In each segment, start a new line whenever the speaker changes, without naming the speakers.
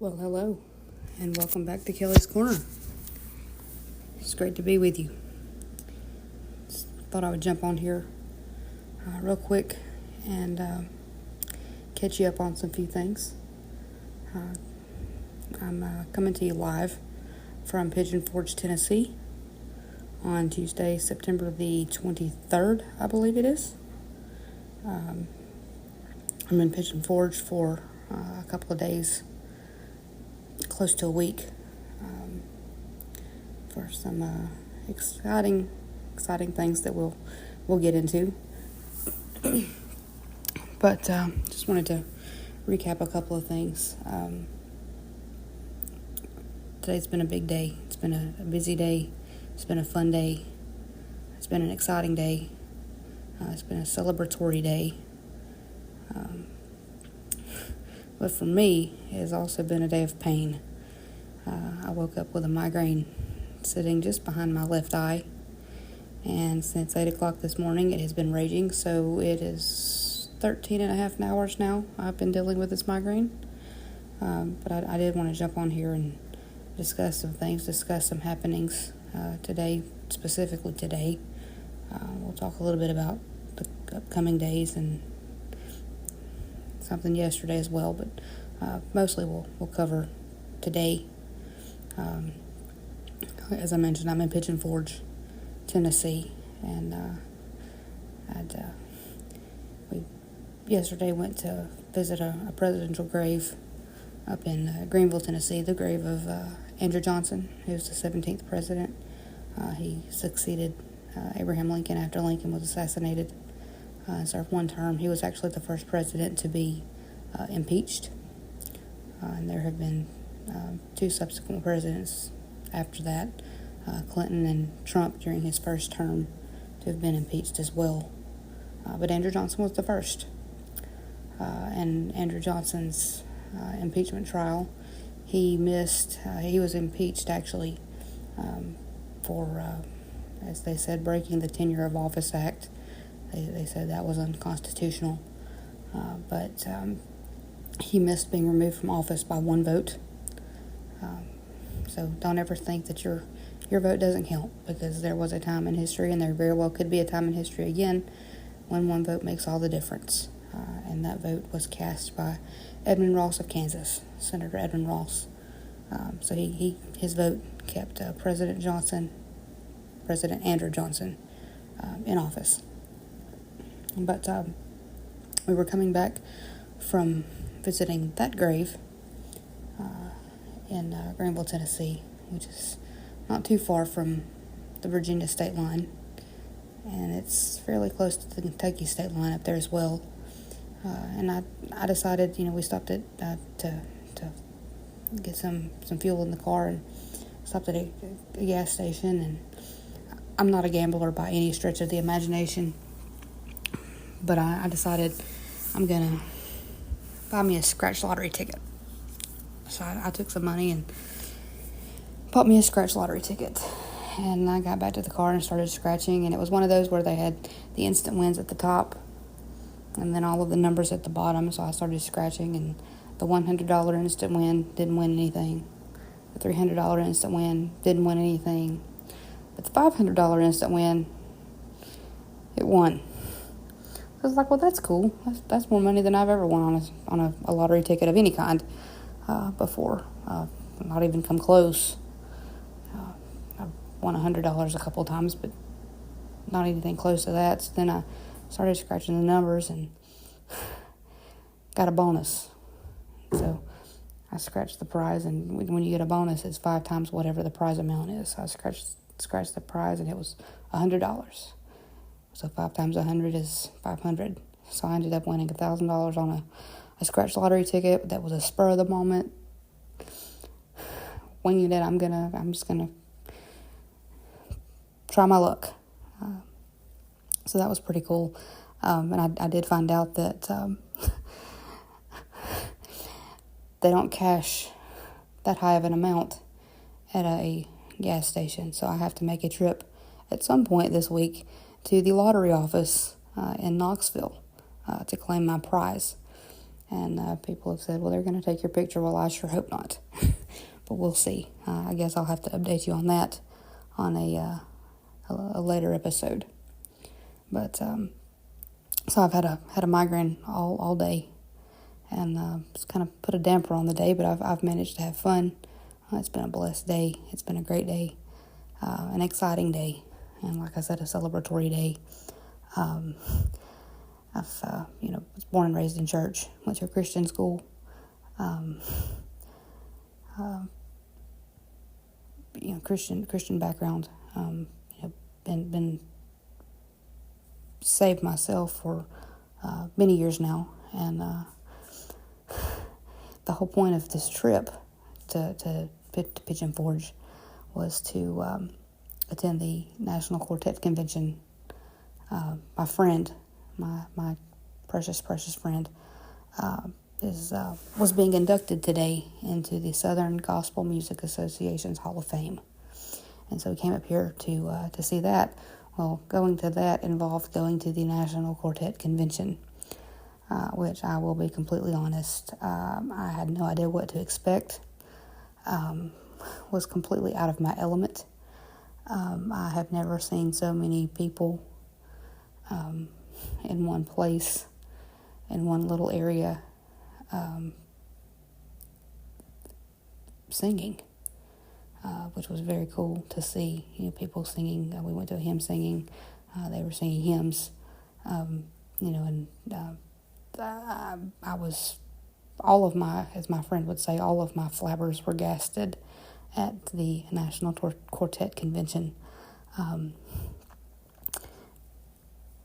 Well, hello, and welcome back to Kelly's Corner. It's great to be with you. Just thought I would jump on here real quick and catch you up on some few things. I'm coming to you live from Pigeon Forge, Tennessee on Tuesday, September the 23rd, I believe it is. I'm in Pigeon Forge for a couple of days, close to a week, for some exciting things that we'll get into. But just wanted to recap a couple of things. Today's been a big day. It's been a busy day. It's been a fun day. It's been an exciting day. It's been a celebratory day. But for me, it has also been a day of pain. I woke up with a migraine sitting just behind my left eye. And since 8 o'clock this morning, it has been raging. So it is 13 and a half hours now I've been dealing with this migraine. But I did want to jump on here and discuss some things, discuss some happenings today, specifically today. We'll talk a little bit about the upcoming days and something yesterday as well, but mostly we'll cover today. As I mentioned, I'm in Pigeon Forge, Tennessee, and we yesterday went to visit a presidential grave up in Greenville, Tennessee, the grave of Andrew Johnson, who was the 17th president. He succeeded Abraham Lincoln after Lincoln was assassinated. Served one term. He was actually the first president to be impeached. And there have been two subsequent presidents after that, Clinton and Trump during his first term, to have been impeached as well. But Andrew Johnson was the first. And Andrew Johnson's impeachment trial, he was impeached actually for, as they said, breaking the Tenure of Office Act. They said that was unconstitutional, but he missed being removed from office by one vote. So don't ever think that your vote doesn't count, because there was a time in history, and there very well could be a time in history again, when one vote makes all the difference. And that vote was cast by Edmund Ross of Kansas, Senator Edmund Ross. So his vote kept President Andrew Johnson in office. But we were coming back from visiting that grave in Greenville, Tennessee, which is not too far from the Virginia state line, and it's fairly close to the Kentucky state line up there as well. And I decided, we stopped at to get some fuel in the car, and stopped at a gas station. And I'm not a gambler by any stretch of the imagination, but I decided I'm going to buy me a scratch lottery ticket. So I took some money and bought me a scratch lottery ticket. And I got back to the car and started scratching. And it was one of those where they had the instant wins at the top and then all of the numbers at the bottom. So I started scratching, and the $100 instant win didn't win anything. The $300 instant win didn't win anything. But the $500 instant win, it won. I was like, well, that's cool. That's more money than I've ever won on a lottery ticket of any kind before. Not even come close. I've won $100 a couple of times, but not anything close to that. So then I started scratching the numbers and got a bonus. So I scratched the prize, and when you get a bonus, it's 5 times whatever the prize amount is. So I scratched the prize, and it was $100. So 5 times 100 is 500. So I ended up winning $1,000 on a scratch lottery ticket. That was a spur of the moment. Winging it, I'm just gonna try my luck. So that was pretty cool. And I did find out that they don't cash that high of an amount at a gas station. So I have to make a trip at some point this week to the lottery office in Knoxville to claim my prize. And people have said, well, they're going to take your picture. Well, I sure hope not. But we'll see. I guess I'll have to update you on that on a later episode. But so I've had a migraine all day, and it's kind of put a damper on the day. But I've managed to have fun. It's been a blessed day. It's been a great day, an exciting day, and like I said, a celebratory day. I've was born and raised in church. Went to a Christian school. Christian background. Been saved myself for many years now, and the whole point of this trip to Pigeon Forge was to attend the National Quartet Convention. My friend, my precious friend, was being inducted today into the Southern Gospel Music Association's Hall of Fame, and so we came up here to see that. Well, going to that involved going to the National Quartet Convention, which I will be completely honest, I had no idea what to expect. Was completely out of my element. I have never seen so many people in one place, in one little area, singing, which was very cool to see. People singing. We went to a hymn singing. They were singing hymns, and I was, all of my, as my friend would say, all of my flabbers were gasted at the National Quartet Convention.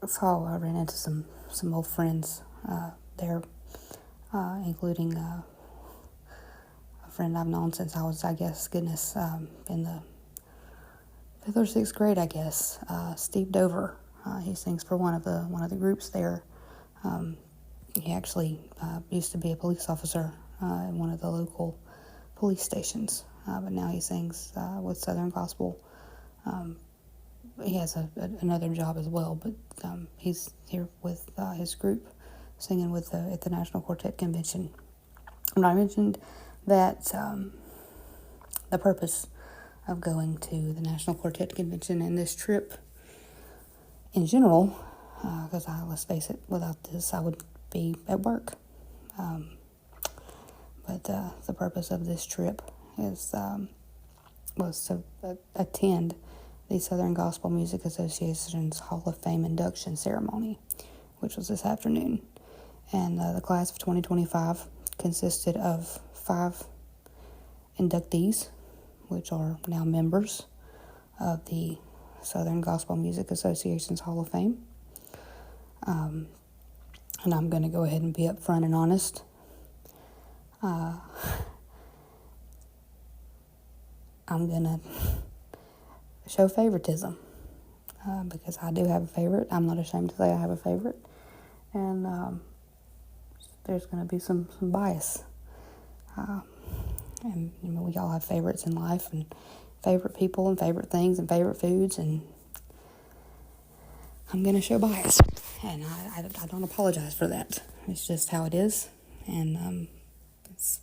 So I ran into some old friends there, including a friend I've known since I was, in the 5th or 6th grade, I guess. Steve Dover. He sings for one of the groups there. He actually used to be a police officer in one of the local police stations, but now he sings with Southern Gospel. He has another job as well, but he's here with his group, singing at the National Quartet Convention. And I mentioned that the purpose of going to the National Quartet Convention and this trip in general, because let's face it, without this I would be at work. But the purpose of this trip was to attend the Southern Gospel Music Association's Hall of Fame induction ceremony, which was this afternoon. And the class of 2025 consisted of 5 inductees, which are now members of the Southern Gospel Music Association's Hall of Fame. And I'm going to go ahead and be upfront and honest. I'm going to show favoritism because I do have a favorite. I'm not ashamed to say I have a favorite. And there's going to be some bias. And we all have favorites in life, and favorite people, and favorite things, and favorite foods, and I'm going to show bias. And I don't apologize for that. It's just how it is, and it's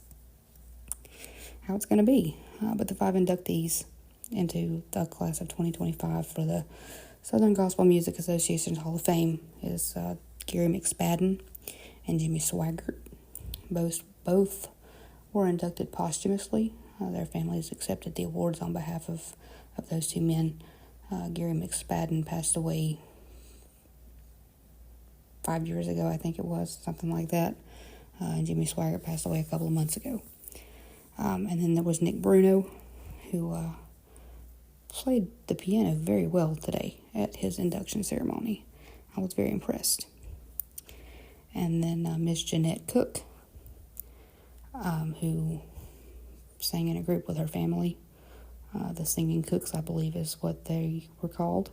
how it's going to be. But the 5 inductees into the class of 2025 for the Southern Gospel Music Association's Hall of Fame is Gary McSpadden and Jimmy Swaggart. Both were inducted posthumously. Their families accepted the awards on behalf of those 2 men. Gary McSpadden passed away 5 years ago, I think it was, something like that. And Jimmy Swaggart passed away a couple of months ago. And then there was Nick Bruno, who played the piano very well today at his induction ceremony. I was very impressed. And then Miss Jeanette Cook, who sang in a group with her family. The Singing Cooks, I believe, is what they were called.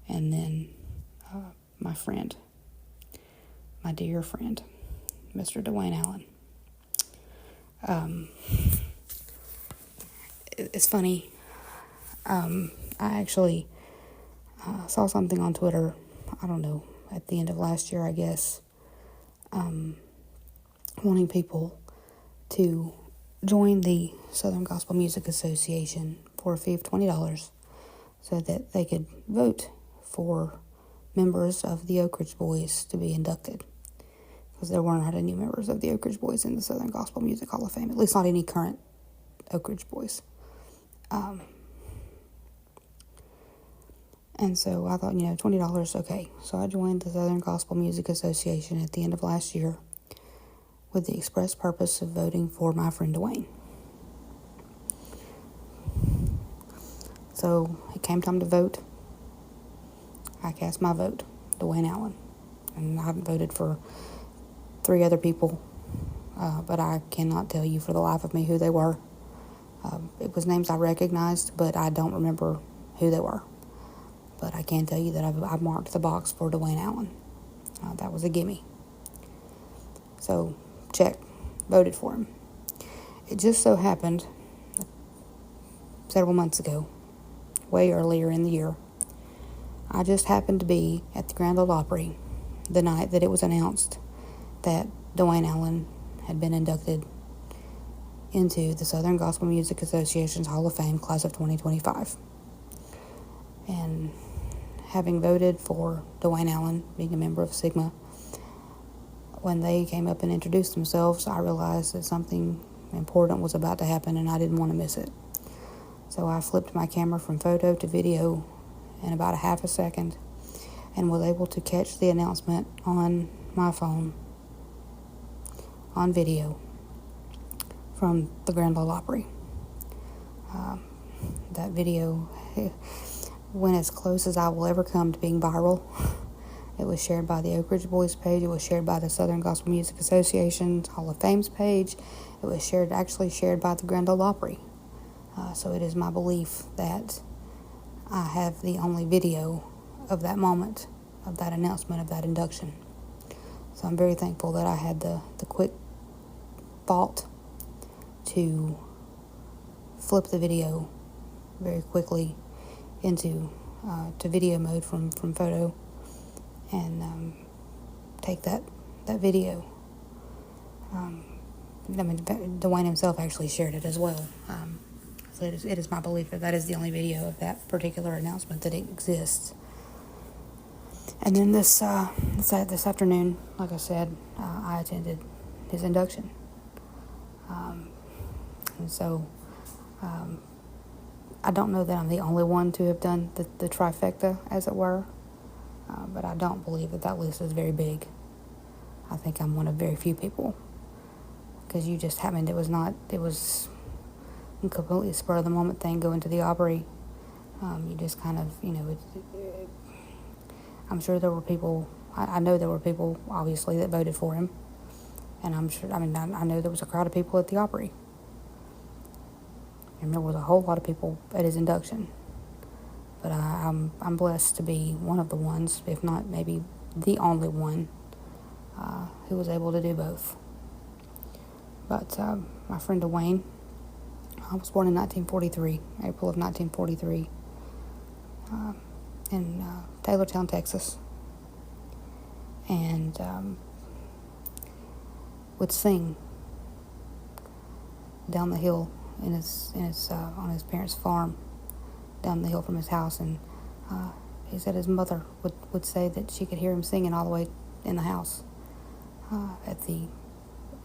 And then my friend, my dear friend, Mr. Dwayne Allen. It's funny. I actually saw something on Twitter, I don't know, at the end of last year, I guess, wanting people to join the Southern Gospel Music Association for a fee of $20 so that they could vote for members of the Oak Ridge Boys to be inducted. Because there were not any members of the Oak Ridge Boys in the Southern Gospel Music Hall of Fame, at least not any current Oak Ridge Boys. And so I thought, $20, okay. So I joined the Southern Gospel Music Association at the end of last year with the express purpose of voting for my friend Dwayne. So it came time to vote. I cast my vote, Dwayne Allen. And I haven't voted for 3 other people, but I cannot tell you for the life of me who they were. It was names I recognized, but I don't remember who they were. But I can tell you that I marked the box for Dwayne Allen. That was a gimme. So, check. Voted for him. It just so happened, several months ago, way earlier in the year, I just happened to be at the Grand Ole Opry the night that it was announced that Dwayne Allen had been inducted into the Southern Gospel Music Association's Hall of Fame class of 2025. And having voted for Dwayne Allen, being a member of Sigma, when they came up and introduced themselves, I realized that something important was about to happen and I didn't want to miss it. So I flipped my camera from photo to video in about a half a second and was able to catch the announcement on my phone on video from the Grand Ole Opry. That video went as close as I will ever come to being viral. It was shared by the Oak Ridge Boys page. It was shared by the Southern Gospel Music Association's Hall of Fame's page. It was shared by the Grand Ole Opry. So it is my belief that I have the only video of that moment, of that announcement, of that induction. So I'm very thankful that I had the quick thought to flip the video very quickly into to video mode from photo and take that video. Dwayne himself actually shared it as well. So it is my belief that is the only video of that particular announcement that it exists. And then this afternoon, like I said, I attended his induction. And so I don't know that I'm the only one to have done the trifecta, as it were, but I don't believe that list is very big. I think I'm one of very few people, because it was a completely spur of the moment thing going to the Opry. You just kind of, I'm sure there were people, I know there were people, obviously, that voted for him, and I know there was a crowd of people at the Opry. And there was a whole lot of people at his induction. But I'm blessed to be one of the ones, if not maybe the only one, who was able to do both. But my friend Dwayne, I was born in 1943, April of 1943, in Taylortown, Texas. And would sing down the hill on his parents' farm, down the hill from his house, and he said his mother would say that she could hear him singing all the way in the house. At the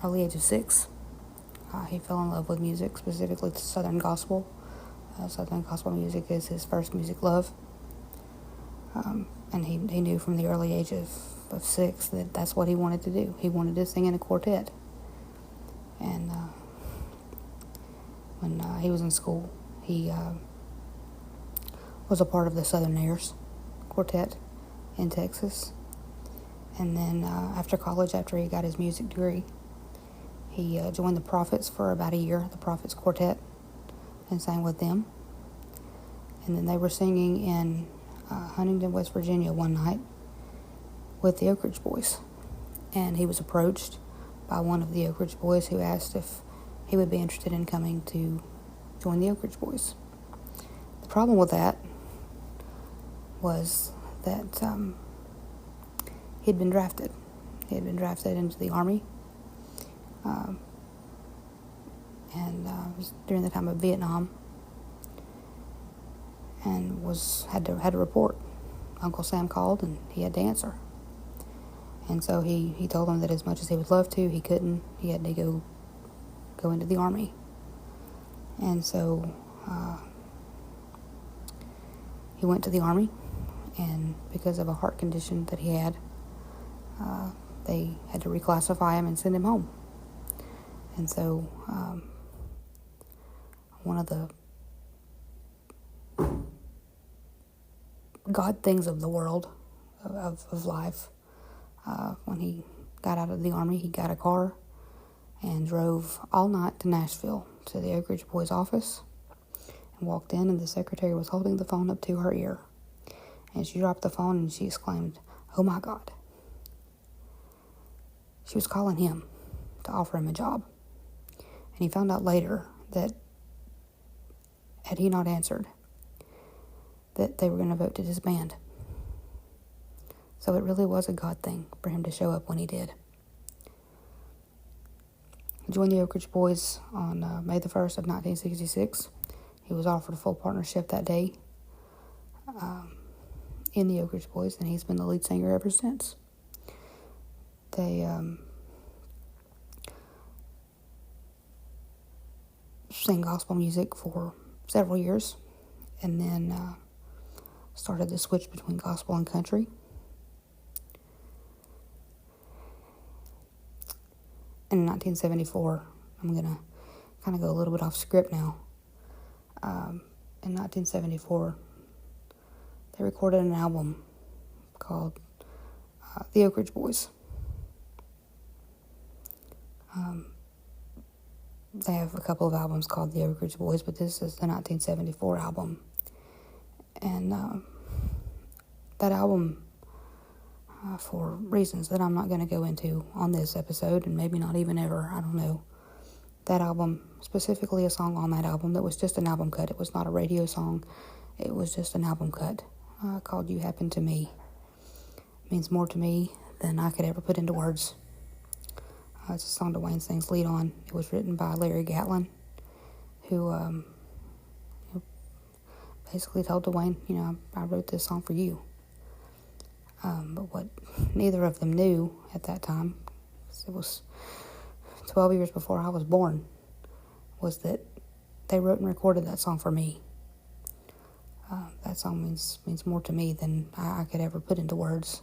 early age of 6, he fell in love with music, specifically Southern Gospel. Southern Gospel music is his first music love, and he knew from the early age of 6 that that's what he wanted to do. He wanted to sing in a quartet. And when he was in school, he was a part of the Southerners Quartet in Texas. And then after college, after he got his music degree, he joined the Prophets for about a year, the Prophets Quartet, and sang with them. And then they were singing in Huntington, West Virginia one night with the Oak Ridge Boys. And he was approached by one of the Oak Ridge Boys who asked if he would be interested in coming to join the Oak Ridge Boys. The problem with that was that he'd been drafted. He had been drafted into the Army, and it was during the time of Vietnam, and had to report. Uncle Sam called, and he had to answer. And so he told him that as much as he would love to, he couldn't. He had to go into the Army. And so he went to the Army, and because of a heart condition that he had, they had to reclassify him and send him home. And so one of the God things of the world, of life, when he got out of the Army, he got a car and drove all night to Nashville to the Oak Ridge Boys office, and walked in, and the secretary was holding the phone up to her ear. And she dropped the phone and she exclaimed, "Oh my God." She was calling him to offer him a job. And he found out later that had he not answered, that they were going to vote to disband. So it really was a God thing for him to show up when he did. He joined the Oak Ridge Boys on May the 1st of 1966. He was offered a full partnership that day in the Oak Ridge Boys, and he's been the lead singer ever since. They sang gospel music for several years, and then started the switch between gospel and country. In 1974, I'm going to kind of go a little bit off script now. In 1974, they recorded an album called The Oak Ridge Boys. They have a couple of albums called The Oak Ridge Boys, but this is the 1974 album. And that album, for reasons that I'm not going to go into on this episode, and maybe not even ever, I don't know. That album, specifically a song on that album that was just an album cut. It was not a radio song. It was just an album cut called You Happen to Me. It means more to me than I could ever put into words. It's a song Dwayne sings lead on. It was written by Larry Gatlin, who basically told Dwayne, I wrote this song for you. But what neither of them knew at that time, it was 12 years before I was born, was that they wrote and recorded that song for me. That song means more to me than I could ever put into words.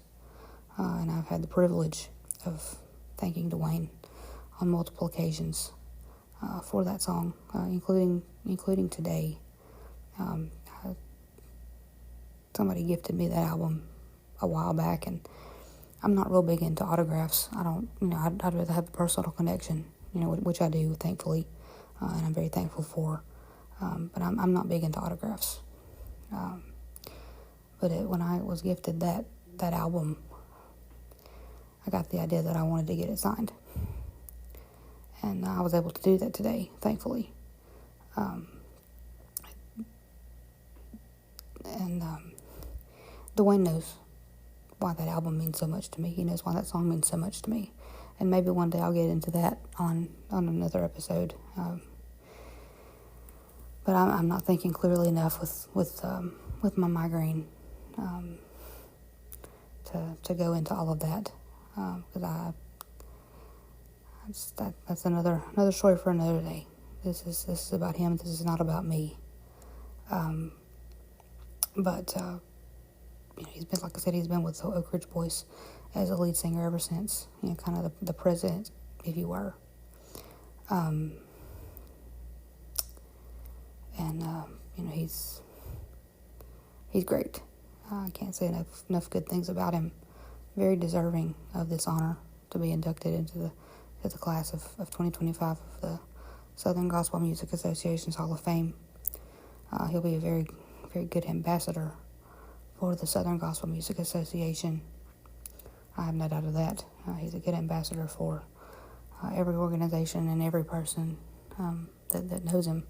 And I've had the privilege of thanking Dwayne on multiple occasions for that song, including today. Somebody gifted me that album a while back, and I'm not real big into autographs. I don't, I'd rather have a personal connection, which I do, thankfully, and I'm very thankful for. But I'm not big into autographs. But when I was gifted that album, I got the idea that I wanted to get it signed. And I was able to do that today, thankfully. Dwayne knows why that album means so much to me. He knows why that song means so much to me. And maybe one day I'll get into that on another episode. But I'm not thinking clearly enough with my migraine to go into all of that. Because that's another story for another day. This is about him. This is not about me. But he's been, like I said, he's been with the Oak Ridge Boys as a lead singer ever since. Kind of the president, if you were. He's great. I can't say enough good things about him. Very deserving of this honor to be inducted into the class of 2025 of the Southern Gospel Music Association's Hall of Fame. He'll be a very, very good ambassador for the Southern Gospel Music Association. I have no doubt of that. He's a good ambassador for every organization and every person that knows him.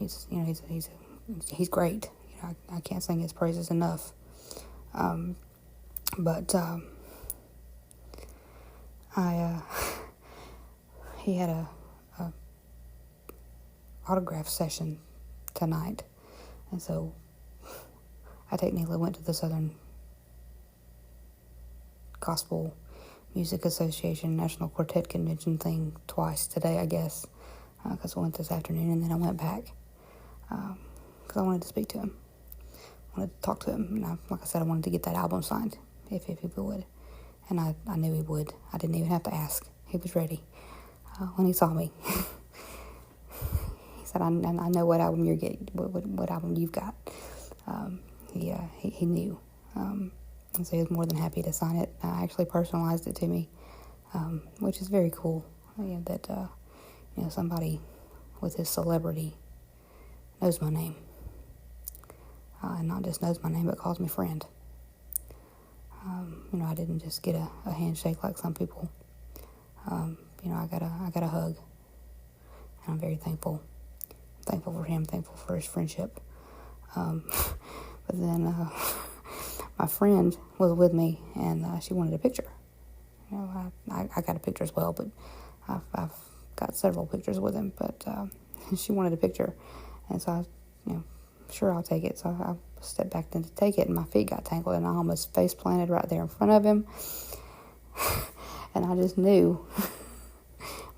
He's great. I can't sing his praises enough. But he had a autograph session tonight, and so I technically went to the Southern Gospel Music Association National Quartet Convention thing twice today, I guess, because I went this afternoon and then I went back because I wanted to speak to him. I wanted to talk to him. And like I said, I wanted to get that album signed, if he would. And I knew he would. I didn't even have to ask. He was ready. When he saw me, he said, I know what album you're getting, what album you've got. He knew. And so he was more than happy to sign it. I actually personalized it to me, which is very cool. That somebody with his celebrity knows my name, and not just knows my name, but calls me friend. I didn't just get a handshake like some people. I got a hug, and I'm very thankful. I'm thankful for him, thankful for his friendship. But then my friend was with me, and she wanted a picture. I got a picture as well, but I've got several pictures with him. But she wanted a picture, and so sure, I'll take it. So I stepped back then to take it, and my feet got tangled, and I almost face planted right there in front of him. And I just knew.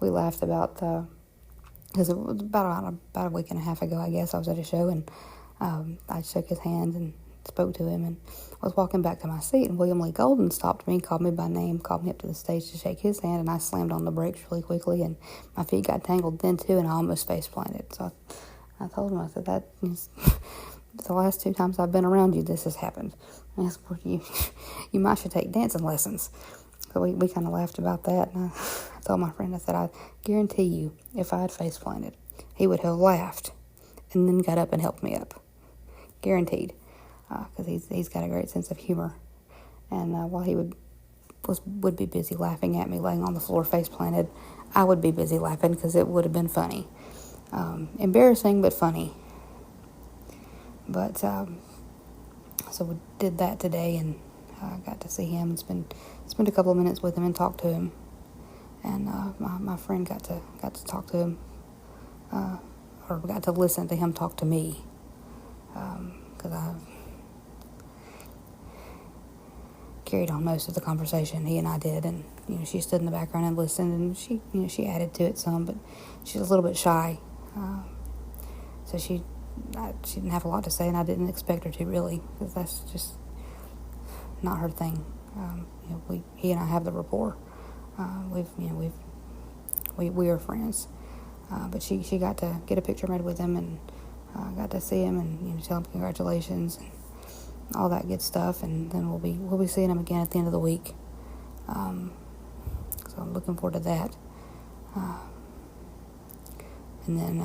We laughed about because it was about a week and a half ago, I guess. I was at a show, and I shook his hand and spoke to him, and I was walking back to my seat, and William Lee Golden stopped me, called me by name, called me up to the stage to shake his hand, and I slammed on the brakes really quickly, and my feet got tangled then too, and I almost face planted. So I told him, I said, that is the last 2 times I've been around you, this has happened. And you might should take dancing lessons. So we kind of laughed about that, and I told my friend, I said, I guarantee you, if I had face planted, he would have laughed and then got up and helped me up. Guaranteed. Because he's got a great sense of humor. And while he would be busy laughing at me laying on the floor face planted, I would be busy laughing because it would have been funny. Embarrassing, but funny. But so we did that today, and got to see him and spend a couple of minutes with him and talk to him. And my friend got to talk to him, or got to listen to him talk to me, because I carried on most of the conversation. He and I did, and she stood in the background and listened, and she added to it some, but she's a little bit shy, so she didn't have a lot to say, and I didn't expect her to really, because that's just not her thing. He and I have the rapport. We are friends, but she got to get a picture made with him, and got to see him, and tell him congratulations and all that good stuff, and then we'll be seeing him again at the end of the week. So I'm looking forward to that. And then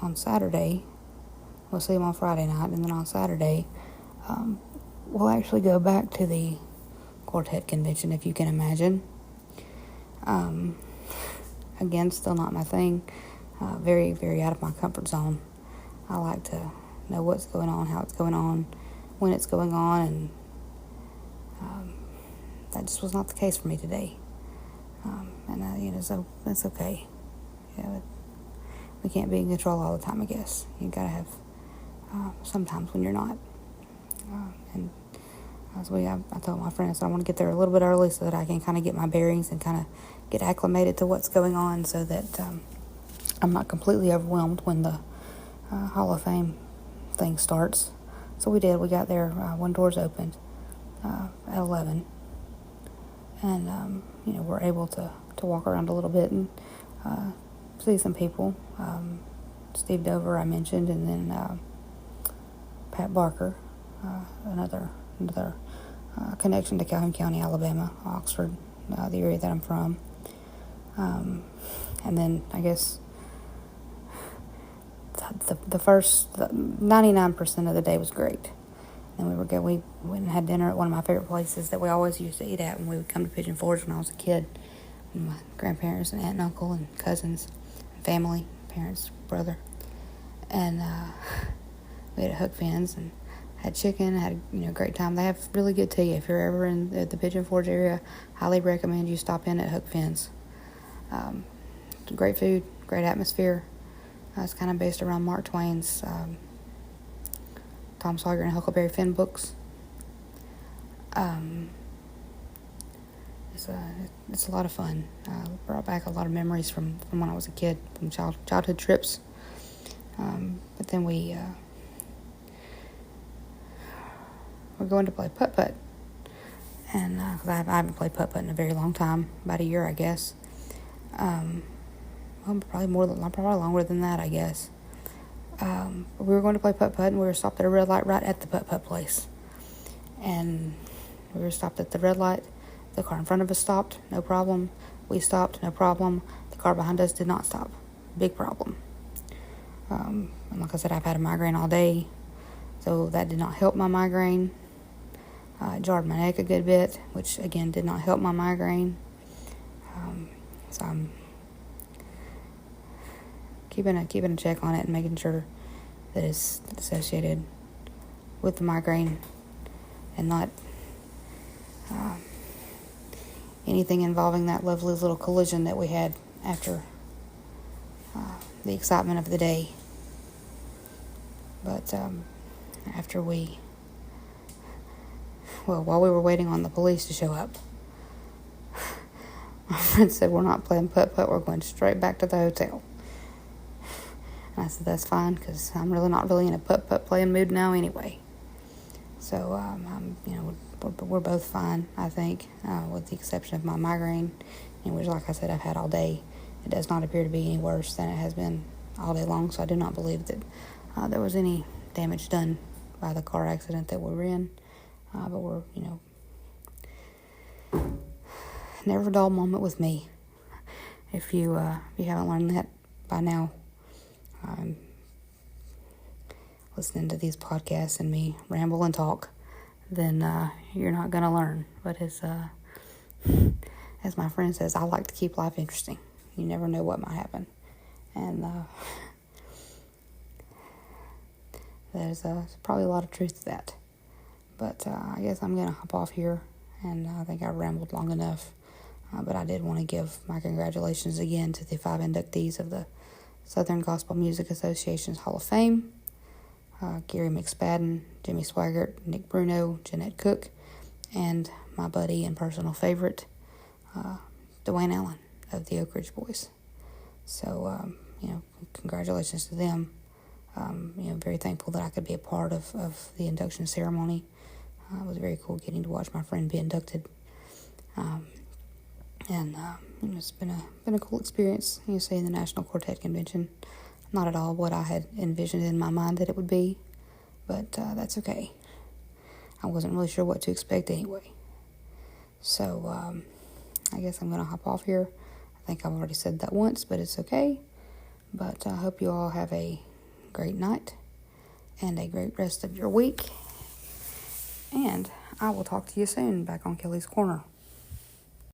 on Saturday, we'll see him on Friday night, and then on Saturday, we'll actually go back to the Quartet Convention, if you can imagine. Again, still not my thing. Very, very out of my comfort zone. I like to know what's going on, how it's going on, when it's going on, and that just was not the case for me today. So that's okay. We can't be in control all the time, I guess. You gotta have sometimes when you're not. I told my friend, so I want to get there a little bit early so that I can kind of get my bearings and kind of get acclimated to what's going on, so that I'm not completely overwhelmed when the Hall of Fame thing starts. So we did. We got there when doors opened at 11, and we're able to walk around a little bit and see some people. Steve Dover I mentioned, and then Pat Barker, another connection to Calhoun County, Alabama, Oxford, the area that I'm from. And then I guess the first 99% of the day was great. And we went and had dinner at one of my favorite places that we always used to eat at when we would come to Pigeon Forge when I was a kid. And my grandparents and aunt and uncle and cousins, and family, parents, brother. And we had Hook Fins and had chicken, had a great time. They have really good tea. If you're ever in the Pigeon Forge area, highly recommend you stop in at Hook Fins. great food, great atmosphere. It's kind of based around Mark Twain's Tom Sawyer and Huckleberry Finn books. It's a lot of fun. Brought back a lot of memories from when I was a kid, from childhood trips. But then we're going to play putt-putt. And because I haven't played putt-putt in a very long time, about a year, I guess. Probably longer than that, I guess. We were going to play putt-putt, and we were stopped at a red light right at the putt-putt place. And we were stopped at the red light. The car in front of us stopped, no problem. We stopped, no problem. The car behind us did not stop. Big problem. And like I said, I've had a migraine all day, so that did not help my migraine. It jarred my neck a good bit, which again did not help my migraine. So I'm keeping a check on it and making sure that it's associated with the migraine and not anything involving that lovely little collision that we had after the excitement of the day. But while we were waiting on the police to show up, my friend said, "We're not playing putt-putt, we're going straight back to the hotel." And I said, "That's fine, because I'm really not in a putt-putt playing mood now anyway." So, we're both fine, I think, with the exception of my migraine, which, like I said, I've had all day. It does not appear to be any worse than it has been all day long, so I do not believe that there was any damage done by the car accident that we were in. But we're, never a dull moment with me. If you haven't learned that by now, listening to these podcasts and me ramble and talk, then you're not going to learn. But as my friend says, I like to keep life interesting. You never know what might happen. And there's probably a lot of truth to that. But I guess I'm going to hop off here, and I think I've rambled long enough. But I did want to give my congratulations again to the 5 inductees of the Southern Gospel Music Association's Hall of Fame. Gary McSpadden, Jimmy Swaggart, Nick Bruno, Jeanette Cook, and my buddy and personal favorite, Dwayne Allen of the Oak Ridge Boys. So, congratulations to them. Very thankful that I could be a part of the induction ceremony. It was very cool getting to watch my friend be inducted. It's been a cool experience, seeing the National Quartet Convention. Not at all what I had envisioned in my mind that it would be, but that's okay. I wasn't really sure what to expect anyway. So I guess I'm going to hop off here. I think I've already said that once, but it's okay. But I hope you all have a great night and a great rest of your week. And I will talk to you soon back on Kelly's Corner.